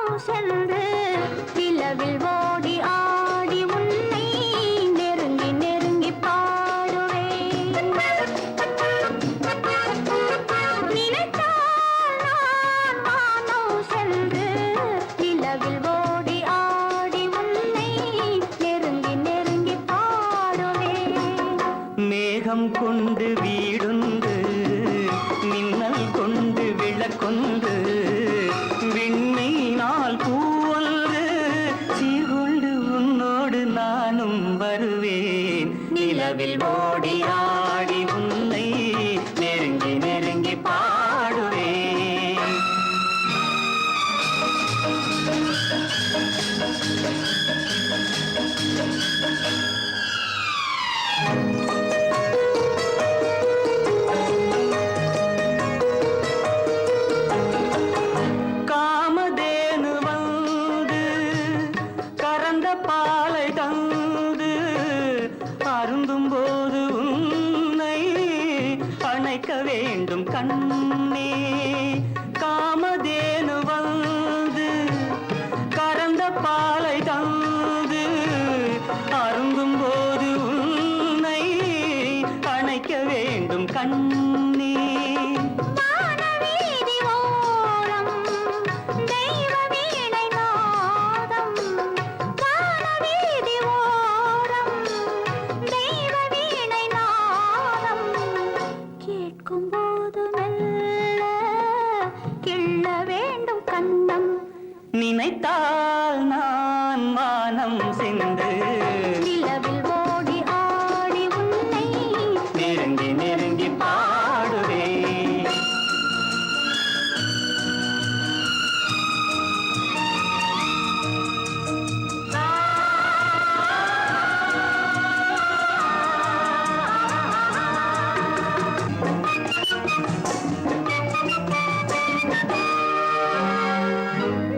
வானம் சென்று நிலவில் ஓடி ஆடி உன்னை நெருங்கி நெருங்கி பாடுவேன். நினைத்தால் நான் வானம் சென்று நிலவில் ஓடி ஆடி உன்னை நெருங்கி நெருங்கி பாடுவேன். மேகம் கொண்டு வீடுண்டு மின்னல் கொண்டு விளக்கொண்டு விண்மீனால் பூவொன்று சீர்கொண்டு உன்னோடு நானும் வருவேன். நிலவில் ஓடி ஆடி உன்னை நெருங்கி நெருங்கி பாடுவேன். காமதேனு வந்து கறந்த பாலை தந்து அருந்தும் போது உன்னை அணைக்க வேண்டும் கண்ணே. காமதேனு வந்து கறந்த பாலை தந்து அருந்தும் போது உன்னை அணைக்க வேண்டும் கண்ணே. வானவீதி ஓரம் தெய்வ வீணை நாதம். வானவீதி ஓரம் தெய்வ வீணை நாதம். கேட்கும்போது மெல்ல கிள்ள வேண்டும் கண்ணம். நினைத்தால் நான் வானம் சென்று நிலவில் ஓடி ஆடி உன்னை நெருங்கி நெருங்கி பாடுவேன்.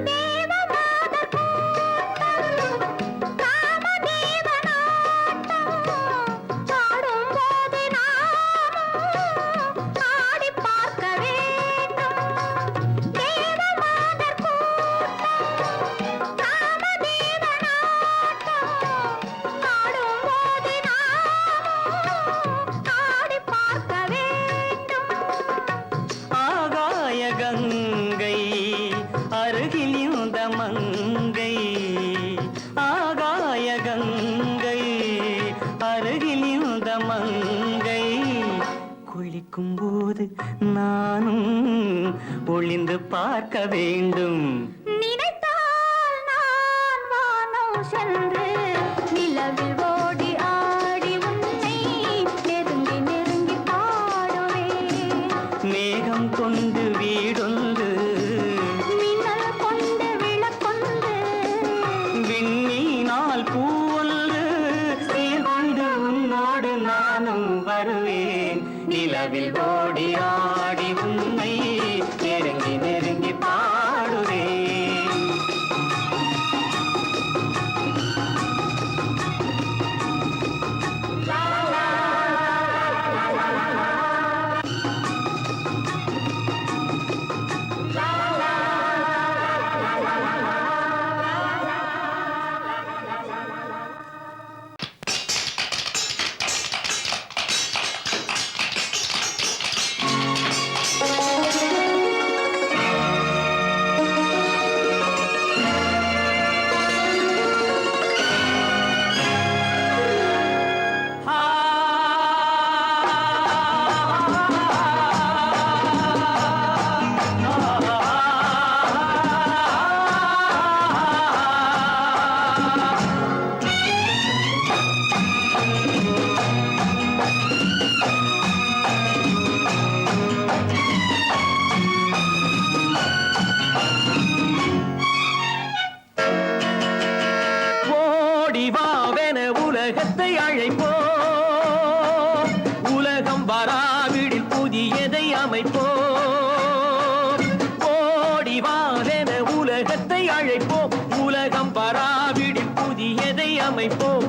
தேவமாதர் கூட்டம் காமதேவனாட்டம் ஆடும்போது நாமும் ஆடி பார்க்க வேண்டும். தேவமாதர் கூட்டம் காமதேவனாட்டம் ஆடும்போது நாமும் ஆடி பார்க்க வேண்டும். ஆகாய கங்கை அருகில் இந்த மங்கை. ஆகாய கங்கை அருகில் இந்த மங்கை. குளிக்கும் போது நானும் ஒளிந்து பார்க்க வேண்டும். நினைத்தால் நான் வானம் சென்று நிலவில் ஓடி ஆடி உன்னை நெருங்கி நெருங்கி பாடுவேன். மேகம் கொண்டு வீடொன்று மின்னல் கொண்டு விளக்கொண்டு விண்மீனால் பூவொன்று சீர்கொண்டு உன்னோடு நானும் வருவேன். நிலவில் ஓடி ஆடி உன்னை நெருங்கி நெருங்கி பாடுவேன். உலகத்தை அழைப்போம். உலகம் வராவிடில் புதியதை அமைப்போம். ஓடிவாரென உலகத்தை அழைப்போம். உலகம் வராவிடில் புதியதை அமைப்போம்.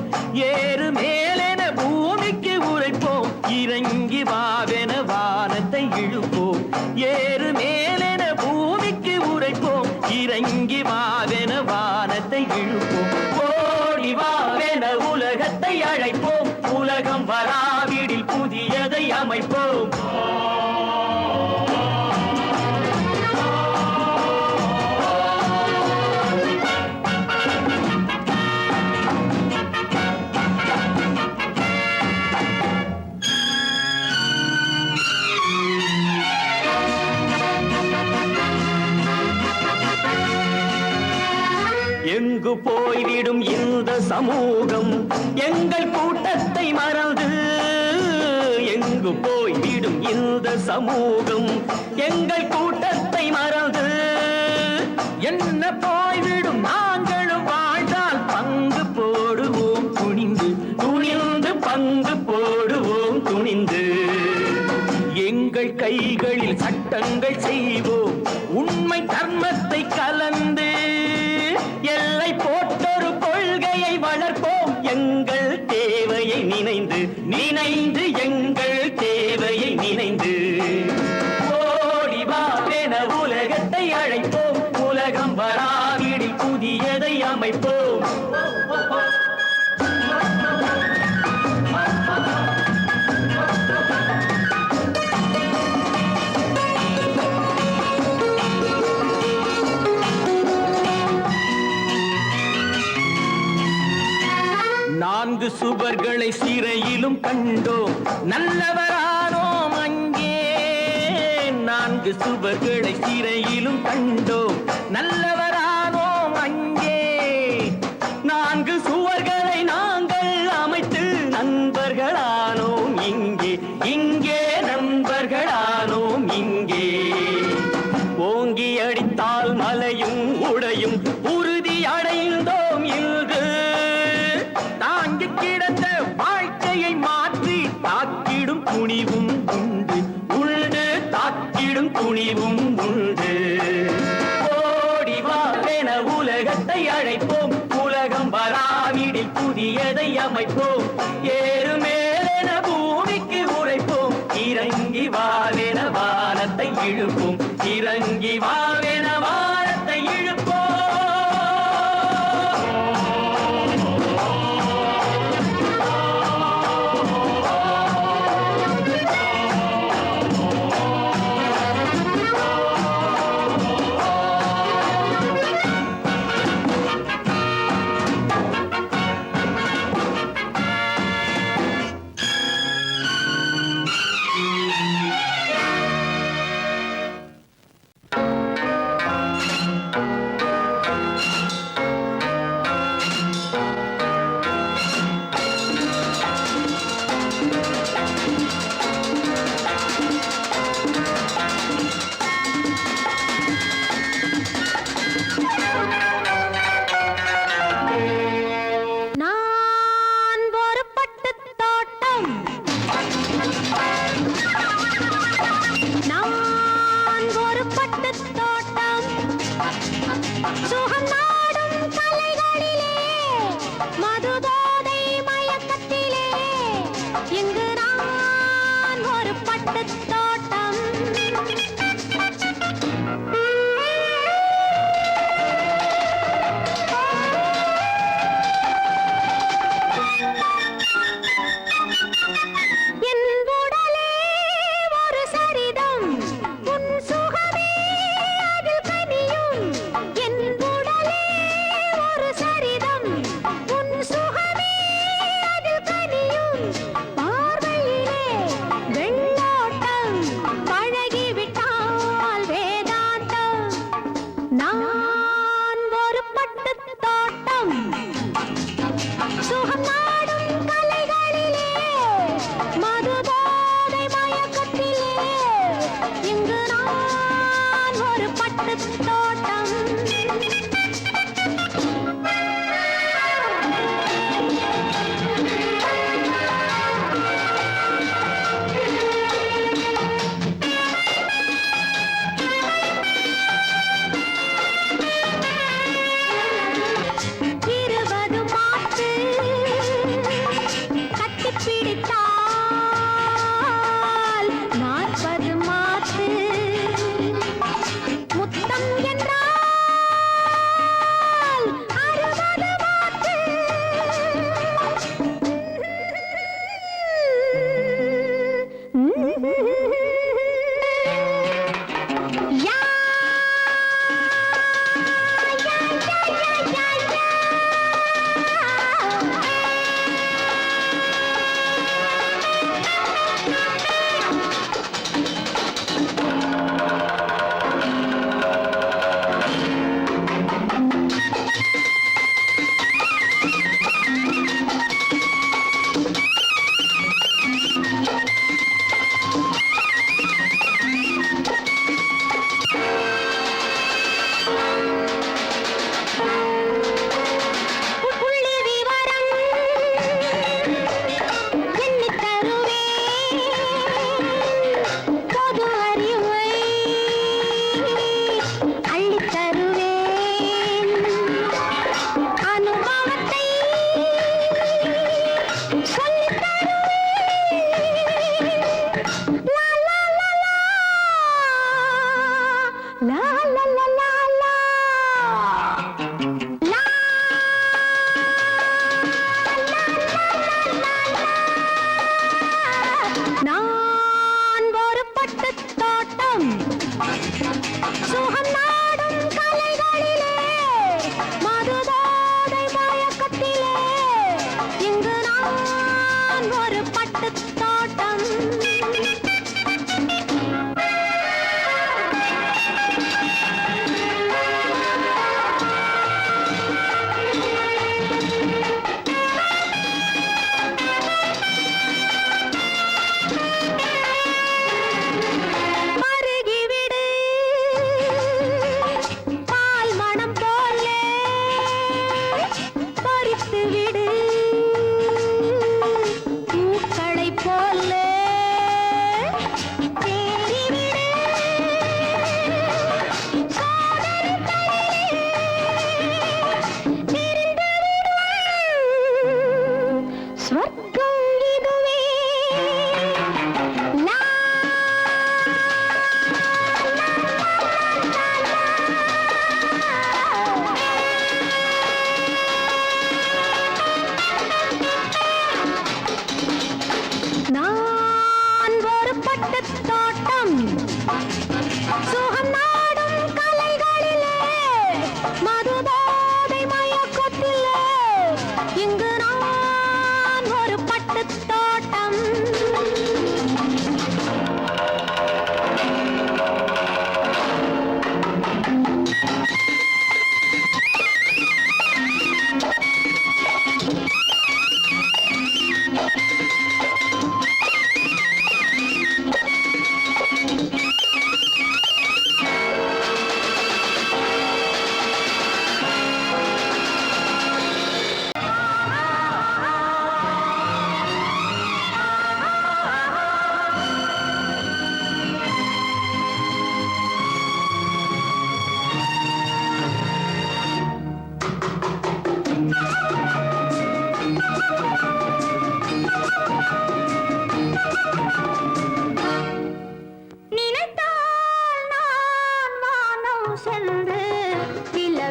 ஏறு மேலென பூமிக்கு உரைப்போம். இறங்கி வாவென வானத்தை இழுப்போம். ஏறு மேலென பூமிக்கு உரைப்போம். இறங்கி இறங்கி வாவென வானத்தை இழுப்போம் ஓடி வாவென உலகத்தை அழைப்போம் உலகம் வராவிடில் புதியதை அமைப்போம் எங்கு போய்விடும் இந்த சமூகம் எங்கள் கூட்டத்தை மறந்து எங்கு போய்விடும் இந்த சமூகம் எங்கள் கூட்டத்தை மறந்து என்ன போய்விடும் நாங்களும் வாழ்ந்தால் பங்கு போடுவோம் துணிந்து துணிந்து பங்கு போடுவோம் துணிந்து எங்கள் கைகளில் சட்டங்கள் செய்வோம் உண்மை தர்மத்தை கலந்து எல்லை போட்டொரு கொள்கையை வளர்ப்போம் எங்கள் தேவையை நினைந்து நினைந்து எங்கள் தேவையை நினைந்து ஓடி வாவென உலகத்தை அழைப்போம் உலகம் வராவிடில் புதியதை அமைப்போம் நான்கு சுவர்களை சிறையிலும் கண்டோம் நல்லவரானோம் அங்கே நான்கு சுவர்களை சிறையிலும் கண்டோம் நல்லவரானோம் அங்கே நான்கு சுவர்களை நாங்கள் அமைத்து நண்பர்களானோம் இங்கே இங்கே நண்பர்களானோம் இங்கே ஓங்கி அடித்தால் மலையும் உடையும் உறுதி அடைந்தோம் இன்று தாங்கி கிடந்த வாழ்க்கையை மாற்றி தாக்கிடும் துணிவும் உண்டு உண்டு தாக்கிடும் துணிவும் உண்டு ஓடி வாவென உலகத்தை அழைப்போம் உலகம் வராவிடில் புதியதை அமைப்போம் ஏறு மேலென பூமிக்கு உரைப்போம் இறங்கி வாவென வானத்தை இழுப்போம் இறங்கி வாவென வானத்தை இழுப்போம் உன் சுகமே அதில் கனியும் என் உடலே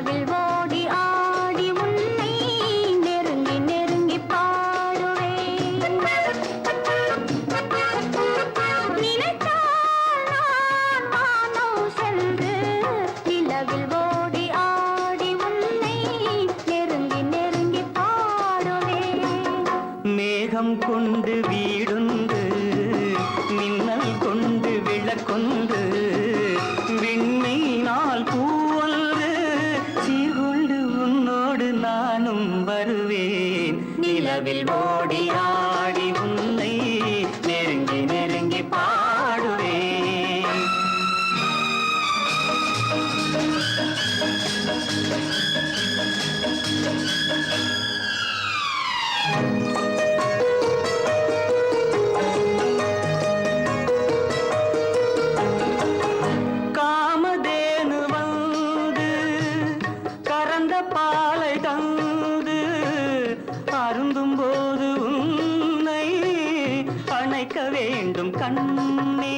நிலவில் ஓடி ஆடி உன்னை நெருங்கி நெருங்கி பாடுவேன். நினைத்தால் நான் வானம் சென்று நிலவில் ஓடி ஆடி உன்னை நெருங்கி நெருங்கி பாடுவேன். மேகம் கொண்டு வீடுண்டு மின்னல் கொண்டு விளக்கொண்டு விண்மீனால் பூவொன்று சீர்கொண்டு உன்னோடு நானும் வருவேன். நிலவில் ஓடி ஆடி உன்னை நெருங்கி நெருங்கி பாடுவேன். காமதேனு வந்து கறந்த பாலை தந்து அருந்தும் போது உன்னை அணைக்க வேண்டும் கண்ணே.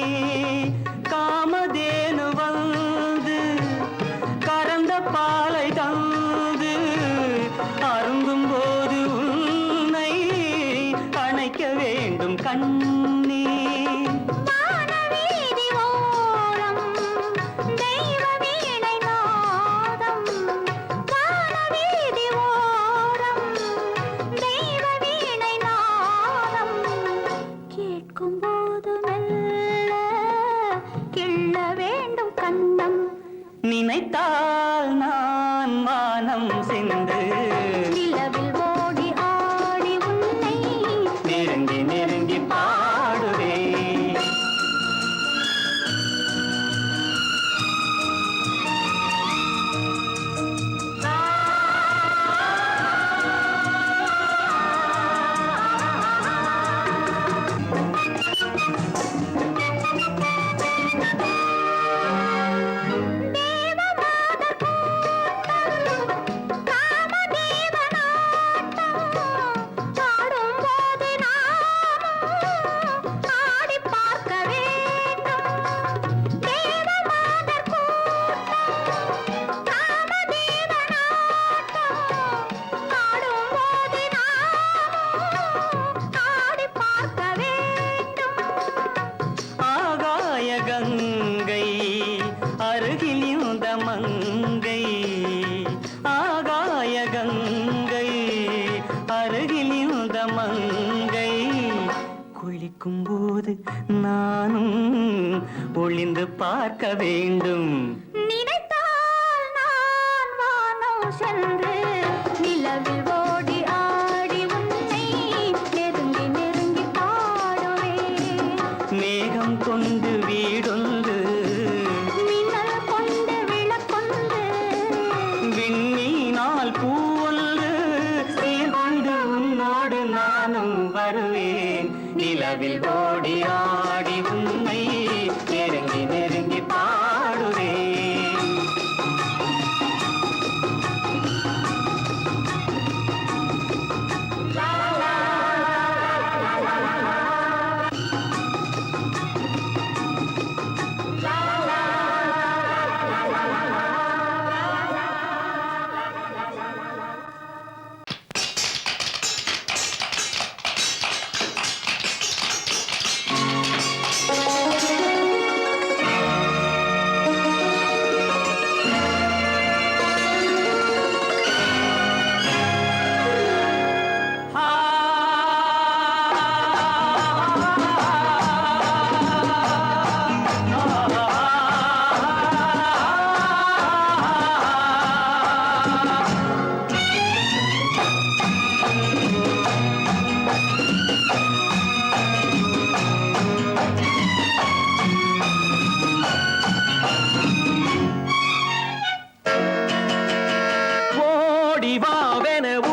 காமதேனு வந்து கறந்த பாலை தந்து அருந்தும் போது உன்னை அணைக்க வேண்டும் கண்ணே. வானவீதி ஓரம் தெய்வ வீணை நாதம். வானவீதி ஓரம் தெய்வ வீணை நாதம். கேட்கும்போது மெல்ல கிள்ள வேண்டும் கண்ணம். நினைத்தால் நான் வானம் சென்று நிலவில் ஓடி ஆடி உன்னை நெருங்கி நெருங்கி பாடுவேன். ஆகாய கங்கை அருகில் இந்த மங்கை. ஆகாய கங்கை அருகில் இந்த மங்கை. குளிக்கும் போது நானும் ஒளிந்து பார்க்க வேண்டும். நினைத்தால் நான் வானம் சென்று நிலவில் ஓடி ஆடி உன்னை நெருங்கி நெருங்கி பாடுவேன். மேகம் கொண்டு வீடொன்று மின்னல் கொண்டு விளக்கொண்டு விண்மீனால் பூவொன்று சீர்கொண்டு உன்னோடு நானும் வருவேன். நிலவில் ஓடி ஆடி உன்னை நெருங்கி நெருங்கி பாடுவேன்.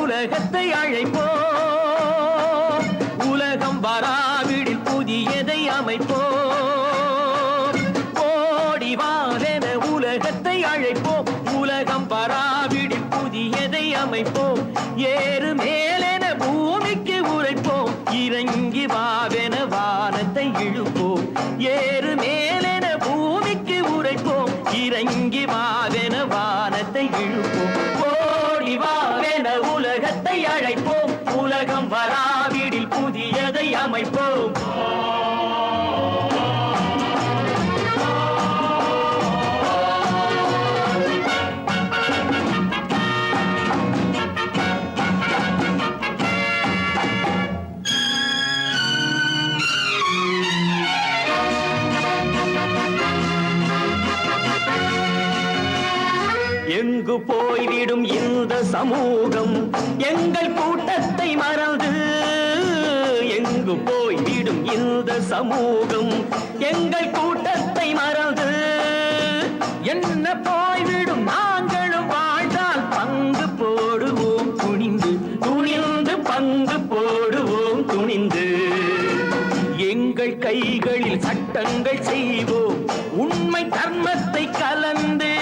உலகத்தை அழைப்போம். உலகம் வராவிடில் புதியதை அமைப்போம். ஓடிவாரென உலகத்தை அழைப்போம். உலகம் வராவிடில் புதியதை அமைப்போம். ஏறு மேலென பூமிக்கு உரைப்போம். இறங்கி வாவென வானத்தை இழுப்போம். ஏறு மேலென பூமிக்கு உரைப்போம். இறங்கி வாவென வானத்தை இழுப்போம் ஓடி வாவென உலகத்தை அழைப்போம் உலகம் வராவிடில் புதியதை அமைப்போம் எங்கு போய்விடும் இந்த சமூகம் எங்கள் கூட்டத்தை மறந்து எங்கு போய்விடும் இந்த சமூகம் எங்கள் கூட்டத்தை மறந்து என்ன போய்விடும் நாங்களும் வாழ்ந்தால் பங்கு போடுவோம் துணிந்து துணிந்து பங்கு போடுவோம் துணிந்து எங்கள் கைகளில் சட்டங்கள் செய்வோம் உண்மை தர்மத்தை கலந்து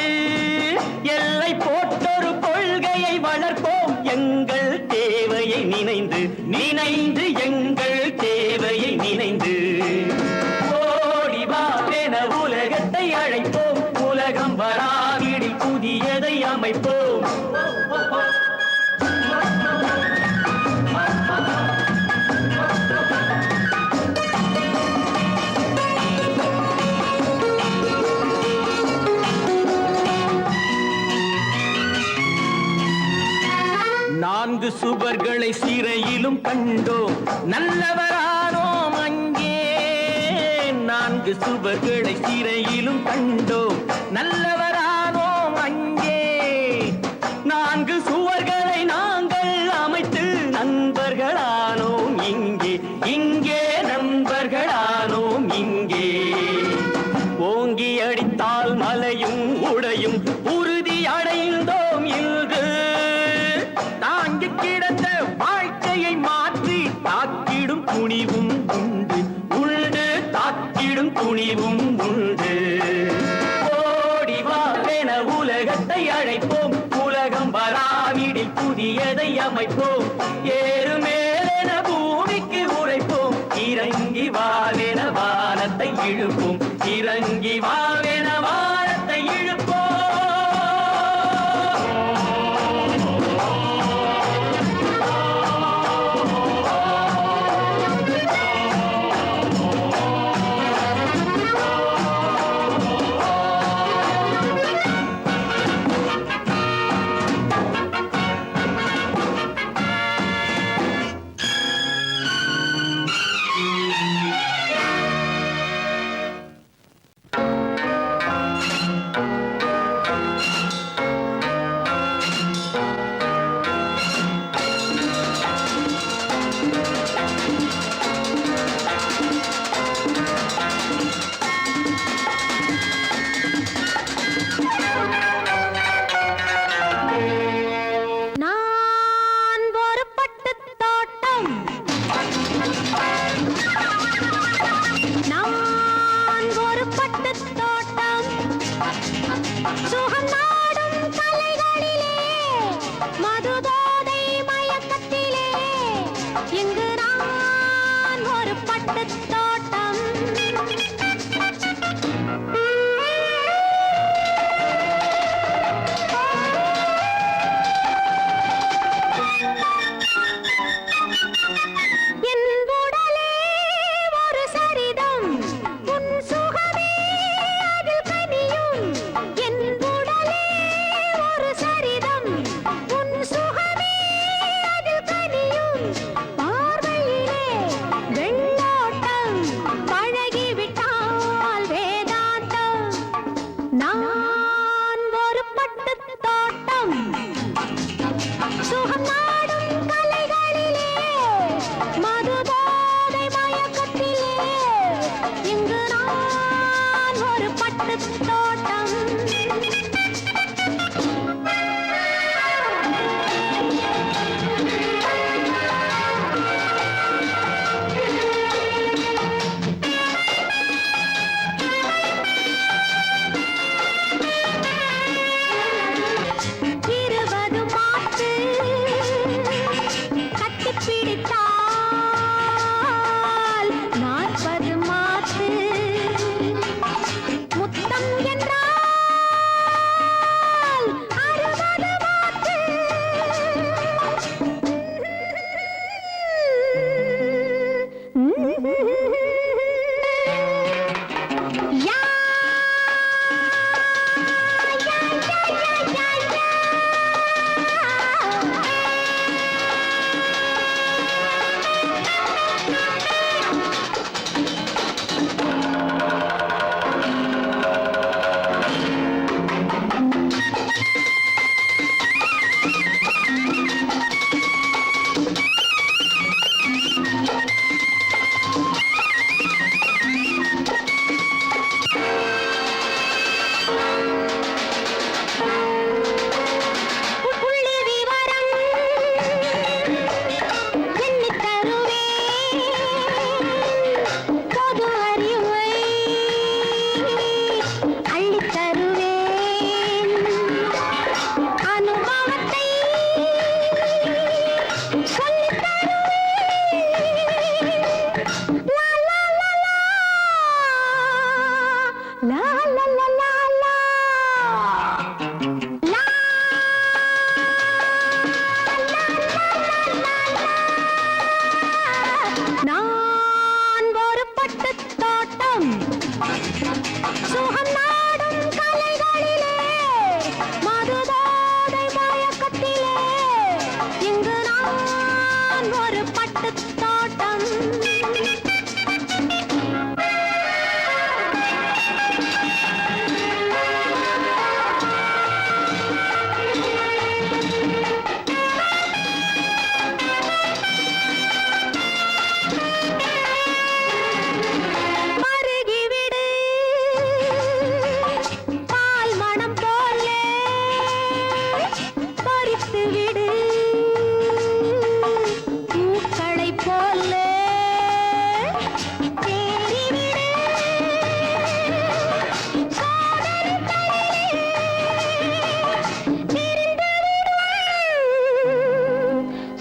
எல்லை போட்டொரு கொள்கையை வளர்ப்போம் எங்கள் தேவையை நினைந்து நினைந்து எங்கள் தேவையை நினைந்து ஓடி வாவென உலகத்தை அழைப்போம் உலகம் வராவிடில் புதியதை அமைப்போம் நான்கு சுவர்களை சிறையிலும் கண்டோம் நல்லவரானோம் அங்கே நான்கு சுவர்களை சிறையிலும் கண்டோம் நல்லவரானோம் அங்கே நான்கு சுவர்களை நாங்கள் அமைத்து நண்பர்களானோம் இங்கே இங்கே நண்பர்களானோம் இங்கே ஓங்கி அடித்தால் மலையும் உடையும் உறுதி அடைந்தோம் இன்று தாங்கி கிடந்த வாழ்க்கையை மாற்றி தாக்கிடும் துணிவும் உண்டு உண்டு தாக்கிடும் துணிவும் உண்டு ஓடி வாவென உலகத்தை அழைப்போம் உலகம் வராவிடில் புதியதை அமைப்போம் ஏறு மேலென பூமிக்கு உரைப்போம் இறங்கி வாவென வானத்தை இழுப்போம் இறங்கி வாவென வானத்தை இழுப்போம் பார்வையிலே வெள்ளோட்டம்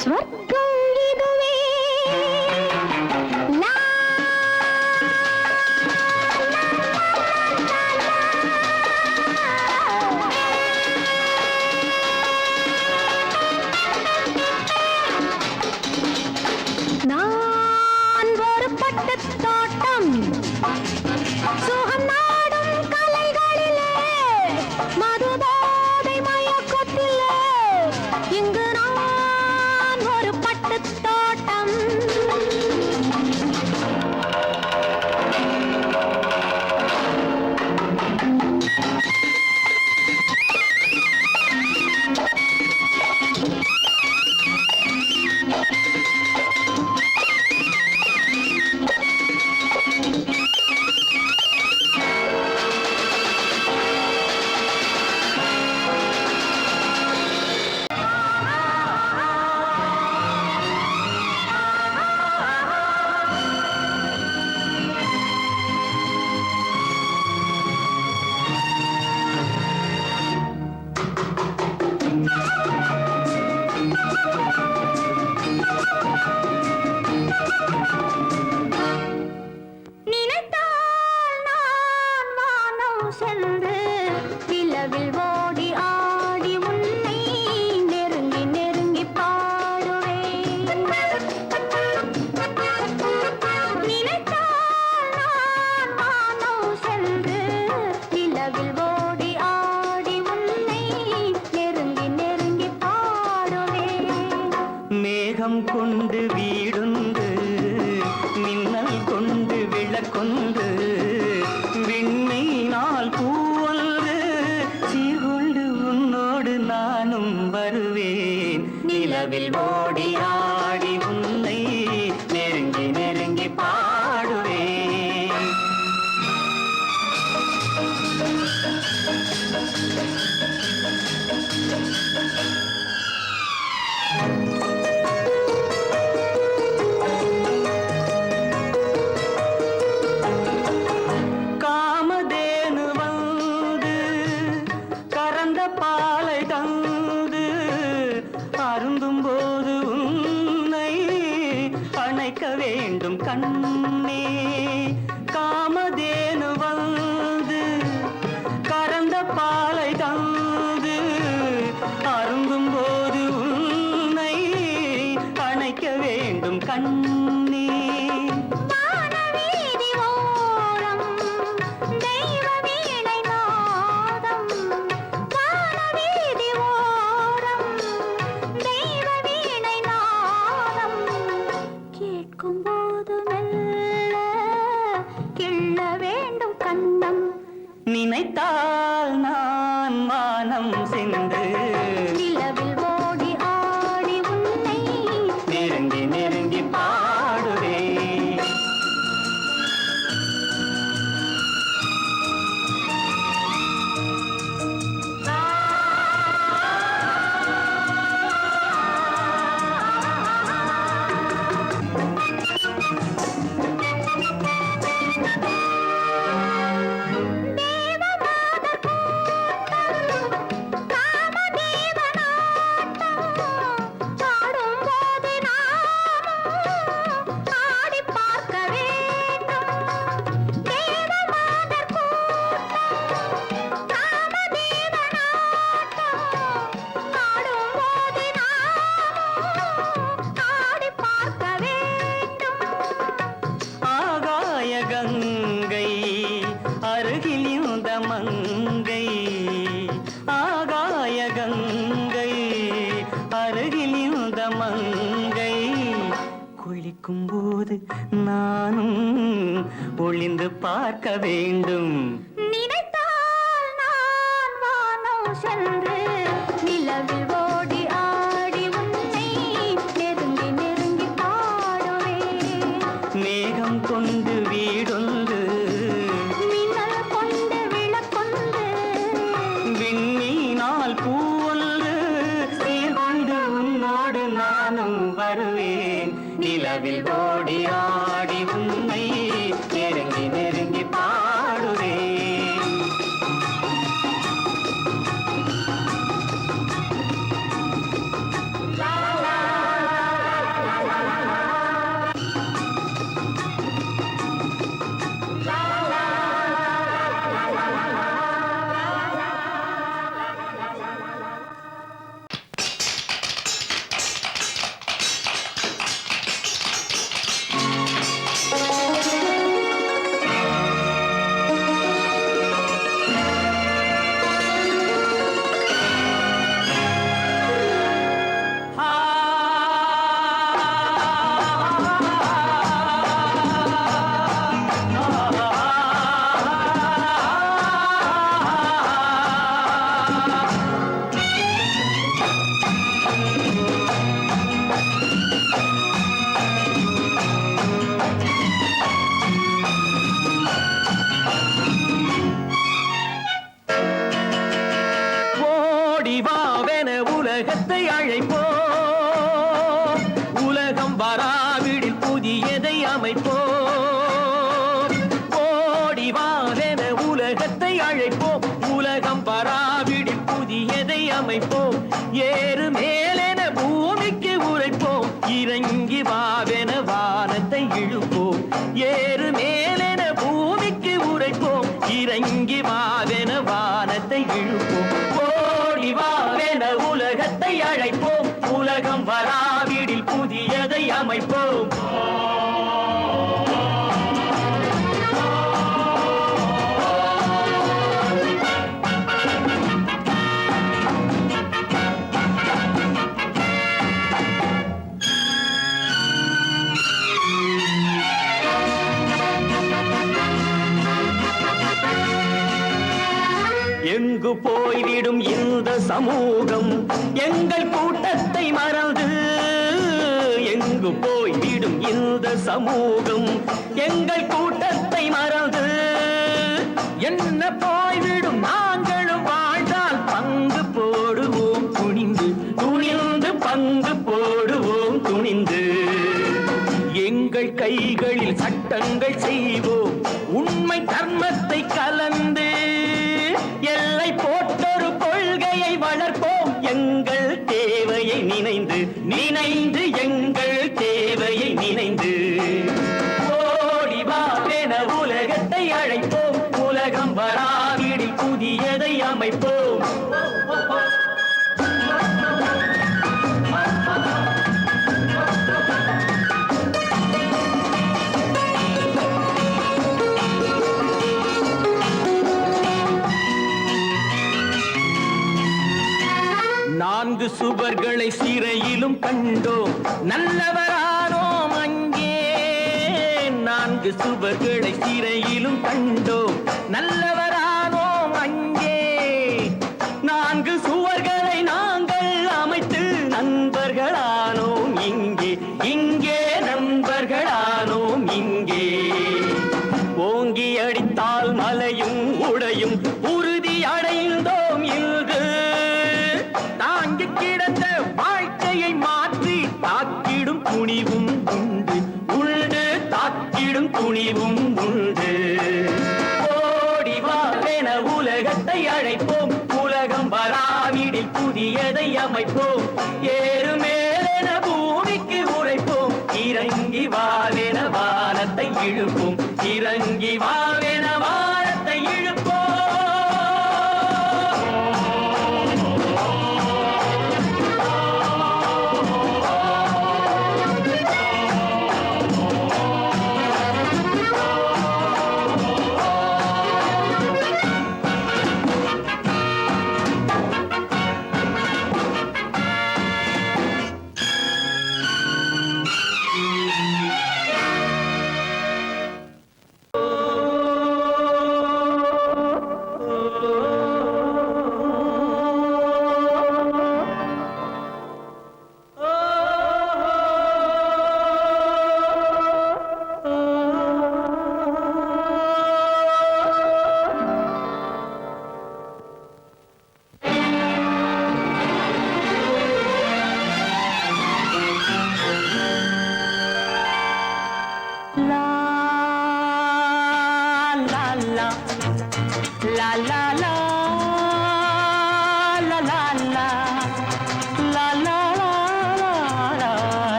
ஸ்வர்க்கம் இதுவே லா, நான் ஒரு பட்டுத் தோட்டம் சுகம் நாடும் கலைகளிலே மதுபோதை மயக்கத்திலே இங்கு நான் ஒரு பட்டுத் தோட்டம் நினைத்தால் நான் வானம் சென்று நிலவில் ஓடி ஆடி உன்னை நெருங்கி நெருங்கி பாடுவேன் நினைத்தால் நான் வானம் சென்று நிலவில் ஓடி ஆடி உன்னை நெருங்கி நெருங்கி பாடுவேன் மேகம் கொண்டு வீடுண்டு மின்னல் கொண்டு விளக்கொண்டு விண்மீனால் பூவொன்று சீர்கொண்டு உன்னோடு நானும் வருவேன் நிலவில் ஓடி ஆடி உன்னை நெருங்கி நெருங்கி பாடுவேன் காமதேனு வந்து கறந்த பாலை தந்து அருந்தும் போது உன்னை அணைக்க வேண்டும் கண்ணே காமதேனு வந்து கறந்த பாலை தந்து அருந்தும் போது உன்னை அணைக்க வேண்டும் கண்ணே வானவீதி ஓரம் தெய்வ வீணை நாதம் வானவீதி ஓரம் தெய்வ வீணை நாதம் கேட்கும்போது மெல்ல கிள்ள வேண்டும் கண்ணம் நினைத்தால் நான் வானம் சென்று நிலவில் ஓடி ஆடி உன்னை நெருங்கி நெருங்கி பாடுவேன் தேவமாதர் கூட்டம் காமதேவனாட்டம் ஆடும்போது நாமும் ஆடி பார்க்க வேண்டும் தேவமாதர் கூட்டம் காமதேவனாட்டம் ஆடும்போது நாமும் ஆடி பார்க்க வேண்டும் ஆகாய கங்கை அருகில் இந்த மங்கை ஆகாய கங்கை அருகில் இந்த மங்கை குளிக்கும் போது நானும் ஒளிந்து பார்க்க வேண்டும் நினைத்தால் நான் வானம் சென்று நிலவில் ஓடி ஆடி உன்னை நெருங்கி நெருங்கி பாடுவேன் மேகம் கொண்டு வீடொன்று மின்னல் கொண்டு விளக்கொண்டு விண்மீனால் பூவொன்று சீர்கொண்டு உன்னோடு நானும் வருவேன் நிலவில் ஓடி ஆடி உன்னை நெருங்கி நெருங்கி பாடுவேன் லா, லா, உலகத்தை அழைப்போம் உலகம் வராவிடில் புதியதை அமைப்போம் ஓடிவாரென உலகத்தை அழைப்போம் உலகம் வராவிடில் புதியதை அமைப்போம் ஏறு மேலென பூமிக்கு உரைப்போம் இறங்கி வாவென வானத்தை இழுப்போம் ஏறு மேலென பூமிக்கு உரைப்போம் இறங்கி வாவென வானத்தை இழுப்போம் ஓடி வாவென உலகத்தை அழைப்போம் உலகம் வராவிடில் புதியதை அமைப்போம் எங்கு போய்விடும் இந்த சமூகம் எங்கள் கூட்டத்தை மறந்து எங்கு போய்விடும் இந்த சமூகம் எங்கள் கூட்டத்தை மறந்து என்ன போய்விடும் நாங்களும் வாழ்ந்தால் பங்கு போடுவோம் துணிந்து துணிந்து பங்கு போடுவோம் துணிந்து எங்கள் கைகளில் சட்டங்கள் செய்வோம் உண்மை தர்மத்தை கலந்து எல்லை போட்டொரு கொள்கையை வளர்ப்போம் எங்கள் தேவையை நினைந்து நினைந்து எங்கள் தேவையை நினைந்து ஓடி வாவென உலகத்தை அழைப்போம் உலகம் வராவிடில் புதியதை அமைப்போம் நான்கு சுவர்களை சிறையிலும் கண்டோம் நல்லவரானோம் அங்கே நான்கு சுவர்களை சிறையிலும் கண்டோம் நல்லவரானோம் அங்கே நான்கு சுவர்களை நாங்கள் அமைத்து நண்பர்களானோம் இங்கே இங்கே நண்பர்களானோம் இங்கே ஓங்கி அடித்தால் மலையும் உடையும் உறுதி அடைந்தோம் இன்று தாங்கி கிடந்த வாழ்க்கையை மாற்றி தாக்கிடும் துணிவும் உண்டு உண்டு தாக்கிடும் துணிவும் உண்டு ஓடி வாவென உலகத்தை அழைப்போம் உலகம் வராவிடில் புதியதை அமைப்போம் ஏறு மேலென பூமிக்கு உரைப்போம் இறங்கி வாவென வானத்தை இழுப்போம் இறங்கி வாவென வானத்தை இழுப்போம்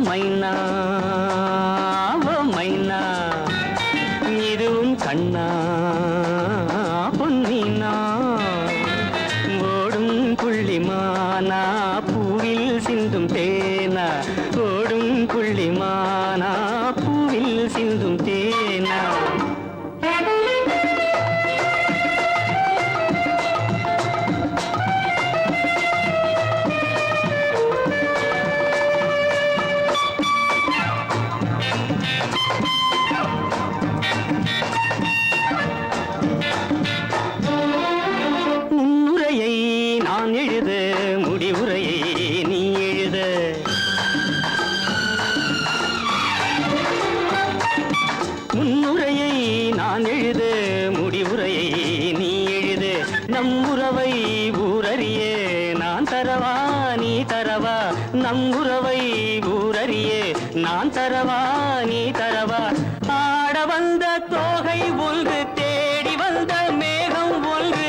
மைனா மைனா இதுவும் கண்ணா பொன்னினா ஓடும் புள்ளிமானா பூவில் சிந்தும் தேனா ஓடும் புள்ளிமானா பூவில் சிந்தும் தேனா முடிவுரை நீ தரவா நம் உறவை ஊரறியே நான் தரவா நீ தரவா ஆட வந்த தோகை ஒன்று தேடி வந்த மேகம் ஒன்று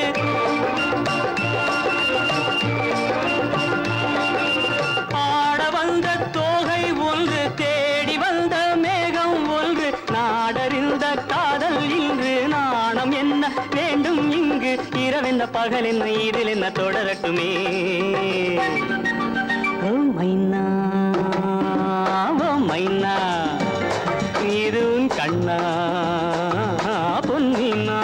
ஆட வந்த தோகை ஒன்று தேடி வந்த மேகம் ஒன்று நாடறிந்த காதல் இன்று நாணம் என்ன வேண்டும் இங்கு இரவென்ன பகல் என்ன இதில் என்ன தொடரட்டுமே ஓ மைனா ஓ மைனா இது உன் கண்ணா பொன்னினா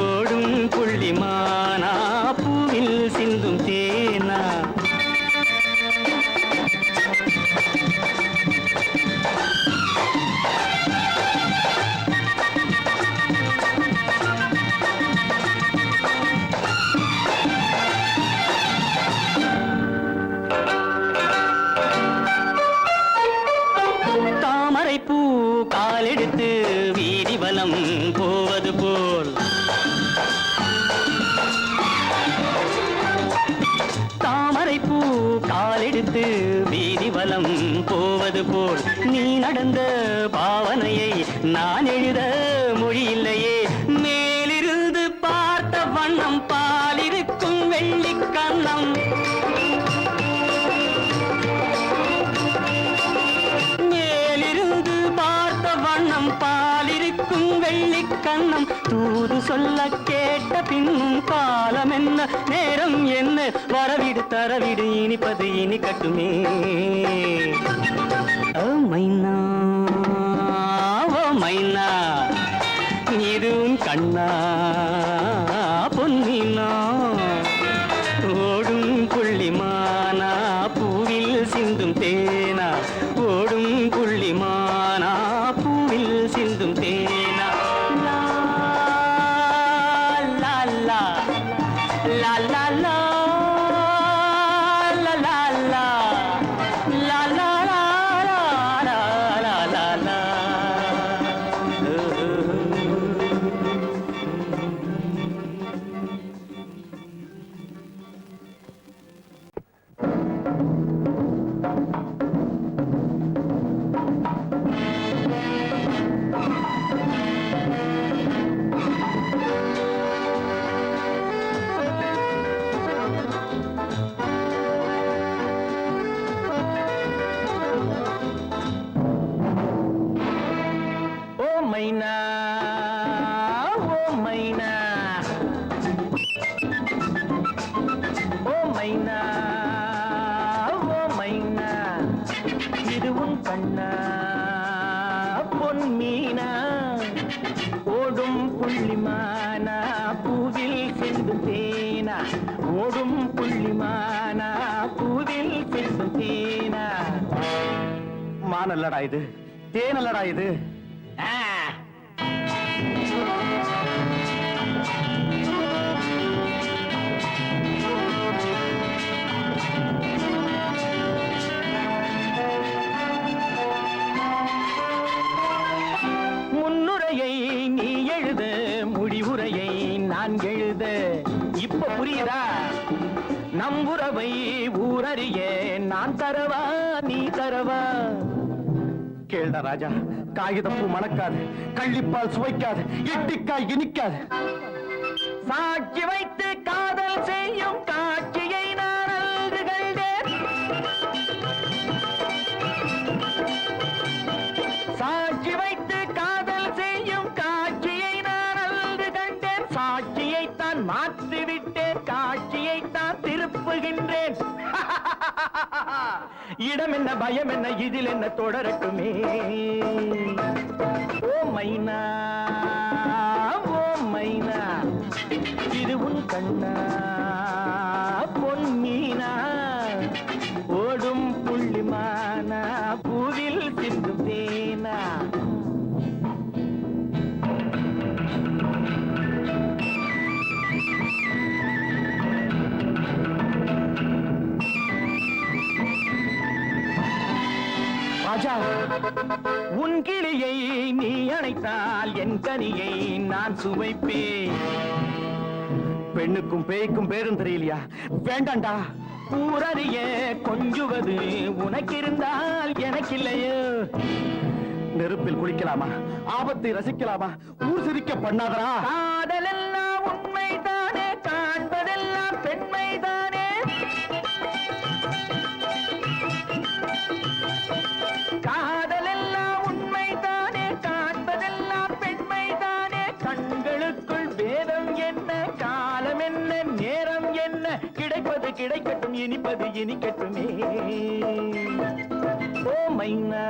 ஓடும் புள்ளிமானா பூவில் சிந்தும் தேனா தாமரைப்பூ காலெடுத்து வீதி வலம் போவது போல் தாமரைப்பூ காலெடுத்து வீதி வலம் போவது போல் நீ நடந்த பாவனையை நான் எழுத மொழியில்லையே மேலிருந்து பார்த்த வண்ணம் பாலிருக்கும் வெள்ளிக் கண்ணம் மேலிருந்து பார்த்த வண்ணம் பாலிருக்கும் வெள்ளிக் கண்ணம் தூது சொல்ல கேட்ட பின்னும் காலம் என்ன நேரம் என்ன வரவிடு தரவிடு இனிப்பது இனி கட்டுமே ஓ மைனா ஓ மைனா இது உன் கண்ணா பொன்னினா ஓடும் புள்ளிமானா பூவில் சிந்தும் தேனா ஓடும் புள்ளிமானா பூவில் சிந்தும் தேனா லா லா லா லா லா லா லா லா லா லா லா லா லா லா லா ஓ மைனா ஓ மைனா ஓ மைனா ஓ மைனா இது உன் கண்ணா பொன் மீனா ஓடும் புள்ளிமானா பூவில் செல்லும் தேனா ஓடும் புள்ளிமானா பூவில் செல்லும் தேனா மானல்லடா இது தேனல்லடா இது முன்னுரையை நீ எழுத முடிவுரையை நான் எழுத இப்ப புரியுதா நம் உறவை ஊரறிய நான் தரவா நீ தரவா கேள்டா ராஜா காகிதப்பூ மணக்காது கள்ளிப்பால் சுவைக்காது இட்டிக்காய் இனிக்காது சாட்சி வைத்து காதல் செய்யும் காட்சியை நான் அன்று கண்டேன் சாட்சி வைத்து காதல் செய்யும் காட்சியை நான் அன்று கண்டேன் சாட்சியைத்தான் மாற்றிவிட்டேன் காட்சியைத்தான் திருப்புகின்றேன் இடம் என்ன பயம் என்ன இதில் என்ன தொடரட்டுமே ஓ மைனா ஓ மைனா இது உன் கண்ணா பொன் மீனா ஓடும் புள்ளிமானா பூவில் சிந்தும் தேனா ராஜா உன் கிளியை நீ அணைத்தால் என் கனியை நான் சுவைப்பேன் பெண்ணுக்கும் பேய்க்கும் பேரும் தெரியலையா வேண்டாண்டா ஊரறிய கொஞ்சுவது உனக்கிருந்தால் எனக்கில்லையோ. நெருப்பில் குளிக்கலாமா, ஆபத்தை ரசிக்கலாமா, ஊர் சிரிக்க பண்ணாதரா. காதலெல்லாம் உண்மைதானே, காண்பதெல்லாம் பெண்மைதானே. காதலெல்லாம் உண்மைதானே, காண்பதெல்லாம் பெண்மைதானே. கண்களுக்குள் வேதம் என்ன, காலம் என்ன, நேரம் என்ன, கிடைப்பது கிடைக்கட்டும், இனிப்பது இனிக்கட்டுமே. ஓ மைனா